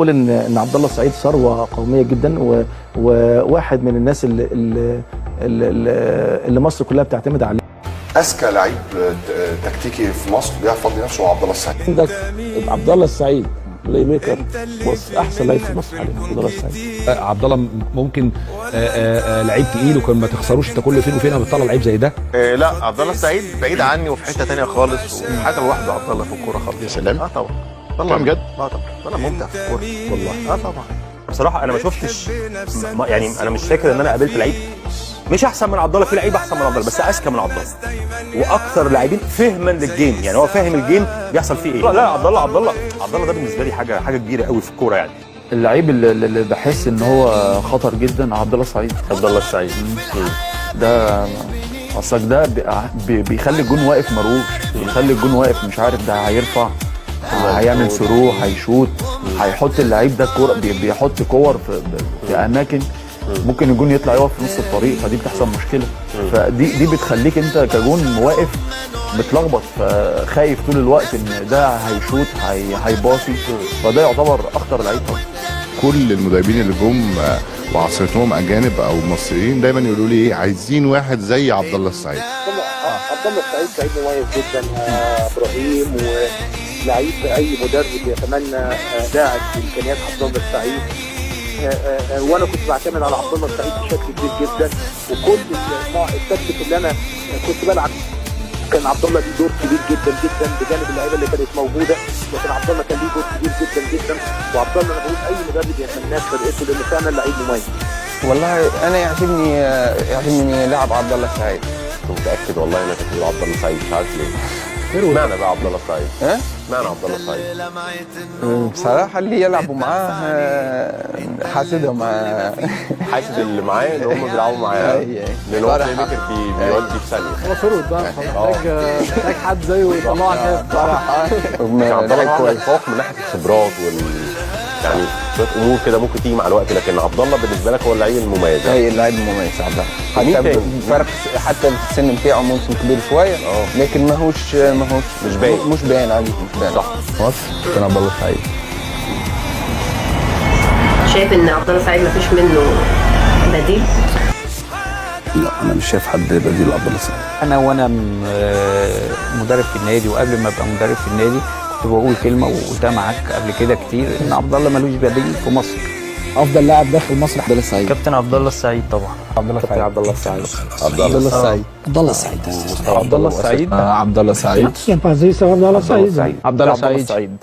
بقول ان عبد الله السعيد ثروه قوميه جدا، وواحد من الناس اللي مصر كلها بتعتمد عليه. اذكى لعيب تكتيكي في مصر بيعرف يفضي نفسه هو عبد الله السعيد. عندك عبد الله السعيد بلاي ميكر، بص احسن لعيب في مصر حاليا عبد الله السعيد. عبد الله ممكن لعيب تقيل وكان ما تخسروش انت كل فين وفين بتطلع لعيب زي ده. لا عبد الله السعيد بعيد عني وفي حته ثانيه خالص وحاجه لوحده عبد الله في الكوره خالص. يا سلام. طبعا والله بجد. طبعا طبعا ممتع في الكوره والله. طبعا. بصراحه انا ما شفتش يعني انا مش فاكر ان انا قابلت لعيب مش احسن من عبد الله. في لعيبه احسن من عبد الله بس اذكى من عبد الله واكثر لاعبين فهما للجيم. يعني هو فاهم الجيم بيحصل فيه ايه. لا عبد الله ده بالنسبه لي حاجه كبيره قوي في الكوره. يعني اللعيب اللي بحس ان هو خطر جدا عبد الله السعيد. عبد الله السعيد ده اصلك ده بيخلي الجون واقف مروش، بيخلي الجون واقف مش عارف ده هيرفع، هيعمل ثرو، هيشوط، هيحط اللعيب ده كوره، بيحط كور في اماكن ممكن الجون يطلع يقف في نص الطريق، فدي بتحصل مشكله. فدي بتخليك انت كجون واقف متلخبط، فخايف طول الوقت ان ده هيشوط هيباصي، فده يعتبر اخطر لعيب طبعا. كل المدربين اللي جم وعصرتهم اجانب او مصريين دايما يقولوا لي ايه، عايزين واحد زي عبد الله السعيد. عبد الله السعيد لعيب مميز جدا ابراهيم، ولعيب اي مدرب يتمنى لاعب بامكانيات عبد الله السعيد. وانا كنت بعتمد على عبد الله السعيد بشكل كبير جدا، وكل التكتيك اللي انا كنت بلعب كان عبد الله ليه دور كبير جدا جدا بجانب اللعيبه اللي كانت موجوده، لكن عبد الله كان ليه دور كبير جدا جدا. وعبد الله انا بقول اي مدرب يتمناه في فرقته لانه فعلا لعيب مميز. والله انا يعجبني لاعب عبد الله السعيد. كنت متاكد والله انك هتقول عبد الله السعيد مش عارف ليه. اشمعنى بقى عبد الله السعيد؟ اشمعنى عبد الله السعيد؟ بصراحه اللي يلعبوا معاه حاسدهم حاسد اللي معاه ان هم بيلعبوا معاه لان هو بلاي ميكر بيودي في ثانيه. هو فرود بقى محتاج حد زيه يطلعه على الحياه بصراحه. عبد الله كويس فوق من ناحيه الخبرات يعني شويه امور كده ممكن تيجي مع الوقت، لكن عبد الله بالنسبه لك هو اللعيب المميز. هي اللعيب المميز عبد الله، حتى فرق حتى السن بتاعه ممكن كبير شويه لكن ماهوش مش باين عليه، مش باين. صح. مصر كان عبد الله السعيد. شايف ان عبد الله السعيد مفيش منه بديل؟ لا انا مش شايف حد بديل لعبد الله السعيد. وانا مدرب في النادي وقبل ما ابقى مدرب في النادي كنت بقول كلمه وقلتها معاك قبل كده كتير، ان عبد الله ملوش بديل في مصر. افضل لاعب داخل مصر عبد الله السعيد. كابتن عبد الله السعيد طبعا. عبد الله السعيد. عبد الله السعيد. عبد الله السعيد. عبد الله السعيد. عبد الله السعيد. عبد الله السعيد. ينفع زي عبد الله السعيد. عبد الله السعيد.